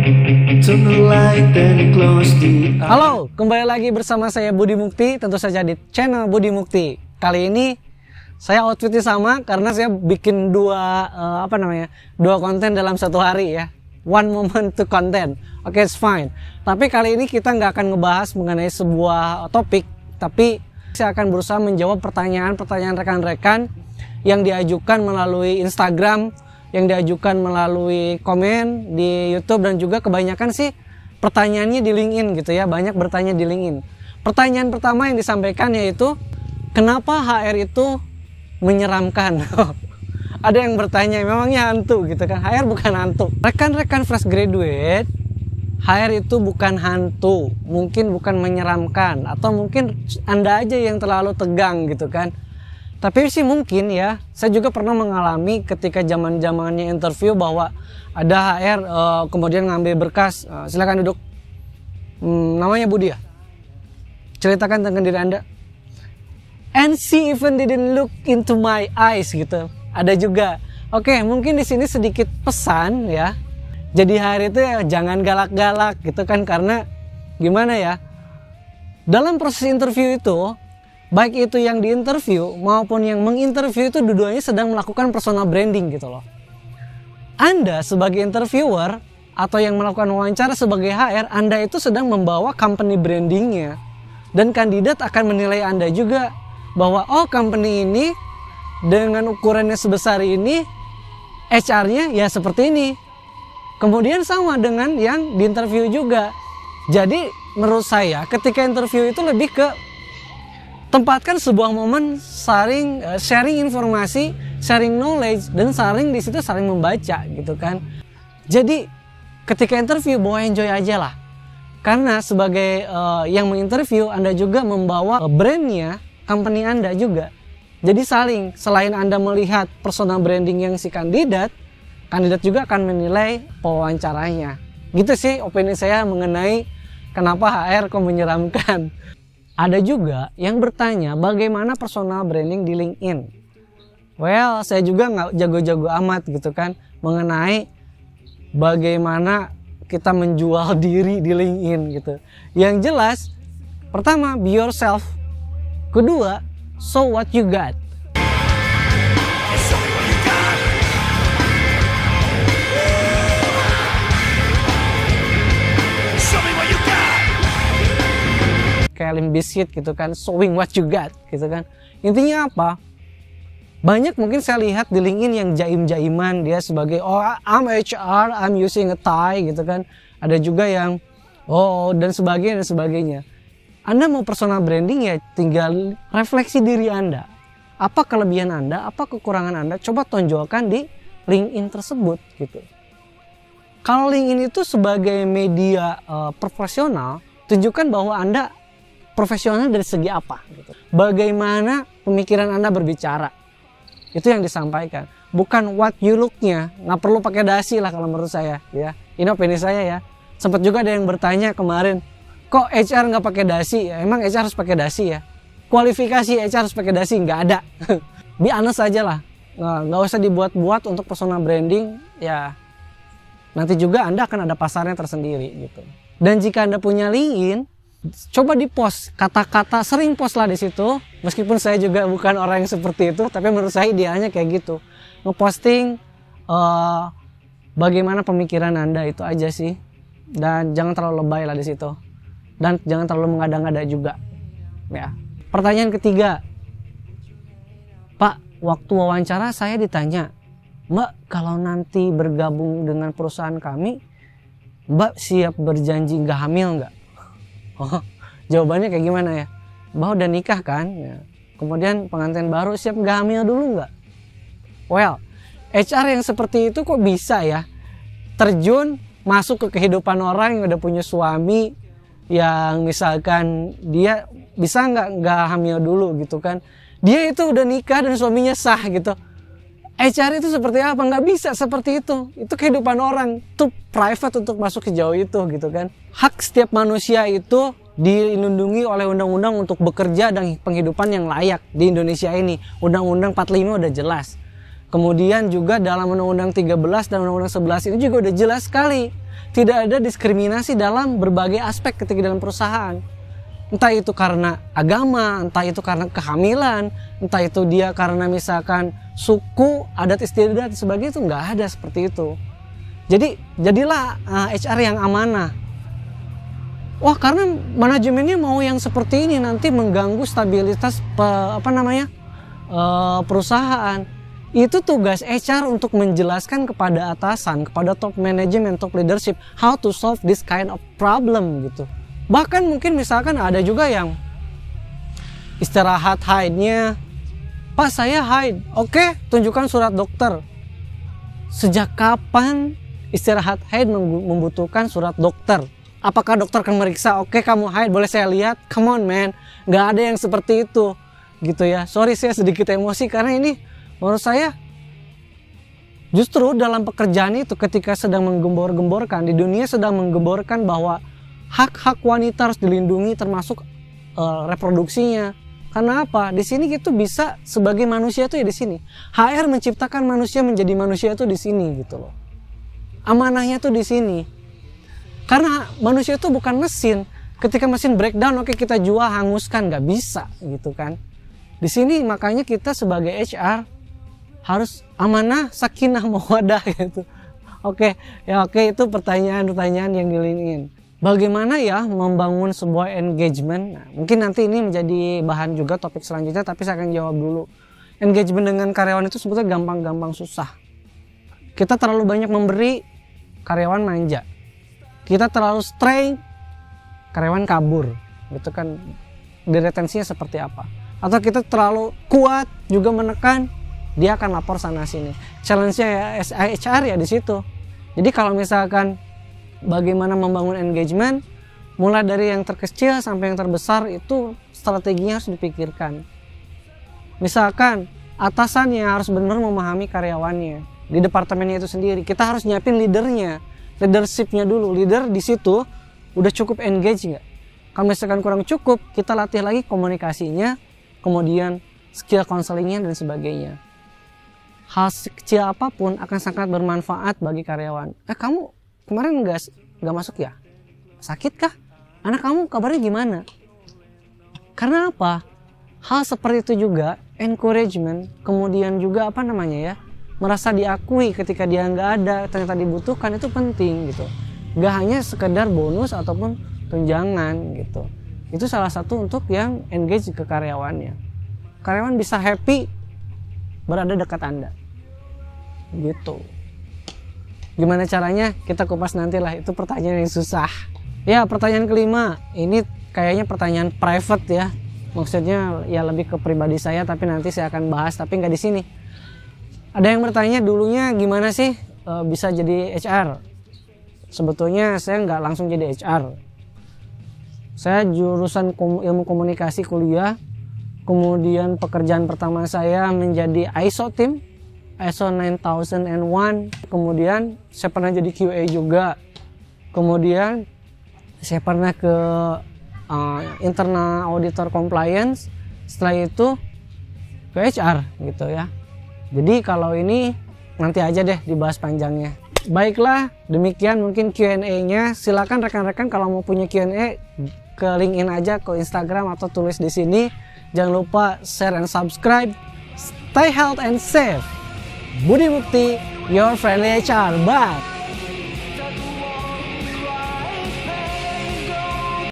Turn the light and close the eye. Halo, kembali lagi bersama saya Budi Mukti, tentu saja di channel Budi Mukti. Kali ini saya outfitnya sama karena saya bikin dua konten dalam satu hari ya. One moment to content. Oke, it's fine. Tapi kali ini kita nggak akan ngebahas mengenai sebuah topik, tapi saya akan berusaha menjawab pertanyaan-pertanyaan rekan-rekan yang diajukan melalui Instagram, yang diajukan melalui komen di YouTube, dan juga kebanyakan sih pertanyaannya di LinkedIn gitu ya, banyak bertanya di LinkedIn. Pertanyaan pertama yang disampaikan yaitu, kenapa HR itu menyeramkan? Ada yang bertanya, memangnya hantu gitu kan? HR bukan hantu. Rekan-rekan fresh graduate, HR itu bukan hantu, mungkin bukan menyeramkan, atau mungkin Anda aja yang terlalu tegang gitu kan. Tapi sih mungkin ya, saya juga pernah mengalami ketika zaman-zamannya interview bahwa ada HR kemudian ngambil berkas, silakan duduk. Namanya Budi ya? Ceritakan tentang diri Anda. And she even didn't look into my eyes gitu. Ada juga. Oke, mungkin di sini sedikit pesan ya. Jadi HR itu ya jangan galak-galak gitu kan, karena gimana ya? Dalam proses interview itu, baik itu yang diinterview maupun yang menginterview itu dua-duanya sedang melakukan personal branding gitu loh. Anda sebagai interviewer atau yang melakukan wawancara sebagai HR, Anda itu sedang membawa company brandingnya. Dan kandidat akan menilai Anda juga bahwa oh, company ini dengan ukurannya sebesar ini, HR-nya ya seperti ini. Kemudian sama dengan yang diinterview juga. Jadi menurut saya ketika interview itu lebih ke tempatkan sebuah momen sharing informasi, sharing knowledge, dan saling di situ saling membaca gitu kan. Jadi ketika interview bawa enjoy aja lah. Karena sebagai yang menginterview, Anda juga membawa brandnya company Anda juga. Jadi selain Anda melihat personal branding yang si kandidat juga akan menilai pewawancaranya. Gitu sih opini saya mengenai kenapa HR kok menyeramkan. Ada juga yang bertanya bagaimana personal branding di LinkedIn. Well, saya juga nggak jago-jago amat gitu kan mengenai bagaimana kita menjual diri di LinkedIn gitu. Yang jelas, pertama, be yourself. Kedua, show what you got. Kayak Limp Bizkit gitu kan, showing what you got gitu kan. Intinya apa? Banyak mungkin saya lihat di LinkedIn yang jaim-jaiman, dia sebagai oh I'm HR, I'm using a tie gitu kan. Ada juga yang dan sebagainya. Anda mau personal branding ya tinggal refleksi diri Anda. Apa kelebihan Anda, apa kekurangan Anda, coba tonjolkan di LinkedIn tersebut gitu. Kalau LinkedIn itu sebagai media profesional, tunjukkan bahwa Anda profesional dari segi apa gitu. Bagaimana pemikiran Anda berbicara, itu yang disampaikan, bukan what you look-nya. Nggak perlu pakai dasi lah kalau menurut saya ya. Ini opini saya ya. Sempat juga ada yang bertanya kemarin, kok HR nggak pakai dasi ya? Emang HR harus pakai dasi ya? Kualifikasi HR harus pakai dasi? Nggak ada. Be honest aja lah, nggak usah dibuat-buat untuk personal branding ya. Nanti juga Anda akan ada pasarnya tersendiri gitu. Dan jika Anda punya LinkedIn, coba di post kata-kata, sering post lah di situ. Meskipun saya juga bukan orang yang seperti itu, tapi menurut saya idealnya kayak gitu. Ngeposting bagaimana pemikiran Anda, itu aja sih. Dan jangan terlalu lebay lah di situ. Dan jangan terlalu mengada-ngada juga. Ya. Pertanyaan ketiga, Pak, waktu wawancara saya ditanya, Mbak, kalau nanti bergabung dengan perusahaan kami, Mbak siap berjanji nggak hamil nggak? Oh, jawabannya kayak gimana ya? Mbak udah nikah kan? Ya. Kemudian pengantin baru siap nggak hamil dulu nggak? Well, HR yang seperti itu kok bisa ya terjun masuk ke kehidupan orang yang udah punya suami, yang misalkan dia bisa nggak hamil dulu gitu kan? Dia itu udah nikah dan suaminya sah gitu. HR itu seperti apa? Nggak bisa seperti itu. Itu kehidupan orang. Itu private untuk masuk ke jauh itu gitu kan. Hak setiap manusia itu dilindungi oleh undang-undang untuk bekerja dan penghidupan yang layak di Indonesia ini. Undang-undang 45 udah jelas. Kemudian juga dalam Undang-Undang 13 dan Undang-Undang 11 ini juga udah jelas sekali Tidak ada diskriminasi dalam berbagai aspek ketika dalam perusahaan. Entah itu karena agama, entah itu karena kehamilan, entah itu dia karena misalkan suku, adat istiadat, sebagainya, itu nggak ada seperti itu. Jadi jadilah HR yang amanah. Wah, karena manajemennya mau yang seperti ini nanti mengganggu stabilitas perusahaan. Itu tugas HR untuk menjelaskan kepada atasan, kepada top management, top leadership, how to solve this kind of problem gitu. Bahkan mungkin misalkan ada juga yang istirahat haidnya, Pak saya haid, oke tunjukkan surat dokter. Sejak kapan istirahat haid membutuhkan surat dokter? Apakah dokter akan meriksa, oke kamu haid boleh saya lihat? Come on man, gak ada yang seperti itu gitu ya. Sorry saya sedikit emosi karena ini menurut saya justru dalam pekerjaan itu ketika sedang menggembor-gemborkan, di dunia sedang menggemborkan bahwa hak-hak wanita harus dilindungi termasuk reproduksinya. Karena apa? Di sini itu bisa sebagai manusia itu ya di sini. HR menciptakan manusia menjadi manusia itu di sini gitu loh. Amanahnya tuh di sini. Karena manusia itu bukan mesin. Ketika mesin breakdown, oke kita jual, hanguskan, nggak bisa gitu kan. Di sini makanya kita sebagai HR harus amanah, sakinah, mawaddah gitu. Oke itu pertanyaan-pertanyaan yang dilingin. Bagaimana ya membangun sebuah engagement? Nah, mungkin nanti ini menjadi bahan juga topik selanjutnya, tapi saya akan jawab dulu. Engagement dengan karyawan itu sebetulnya gampang-gampang susah. Kita terlalu banyak memberi, karyawan manja. Kita terlalu strain, karyawan kabur. Gitu kan, diretensinya seperti apa. Atau kita terlalu kuat juga menekan, dia akan lapor sana sini. Challenge-nya ya HR ya di situ. Jadi kalau misalkan bagaimana membangun engagement, mulai dari yang terkecil sampai yang terbesar itu strateginya harus dipikirkan. Misalkan atasannya harus benar memahami karyawannya di departemennya itu sendiri. Kita harus nyiapin leadernya, leadershipnya dulu. Leader di situ udah cukup engage nggak? Kalau misalkan kurang cukup, kita latih lagi komunikasinya, kemudian skill counselingnya dan sebagainya. Hal sekecil apapun akan sangat bermanfaat bagi karyawan. Kamu kemarin nggak masuk ya? Sakit kah? Anak kamu kabarnya gimana? Karena apa? Hal seperti itu juga encouragement, kemudian juga merasa diakui ketika dia nggak ada, ternyata dibutuhkan, itu penting gitu. Nggak hanya sekedar bonus ataupun tunjangan gitu. Itu salah satu untuk yang engage ke karyawannya. Karyawan bisa happy berada dekat Anda. Gitu. Gimana caranya? Kita kupas nantilah, itu pertanyaan yang susah. Ya, pertanyaan kelima. Ini kayaknya pertanyaan private ya. Maksudnya ya lebih ke pribadi saya, tapi nanti saya akan bahas, tapi nggak di sini. Ada yang bertanya dulunya gimana sih bisa jadi HR? Sebetulnya saya nggak langsung jadi HR. Saya jurusan ilmu komunikasi kuliah. Kemudian pekerjaan pertama saya menjadi ISO team. ISO 9001, kemudian saya pernah jadi QA juga, kemudian saya pernah ke internal auditor compliance, setelah itu ke HR gitu ya. Jadi kalau ini nanti aja deh dibahas panjangnya. Baiklah, demikian mungkin Q&A-nya. Silakan rekan-rekan kalau mau punya Q&A ke LinkedIn aja, ke Instagram atau tulis di sini. Jangan lupa share and subscribe. Stay healthy and safe. Budi Mukti, your friendly HR. Bye.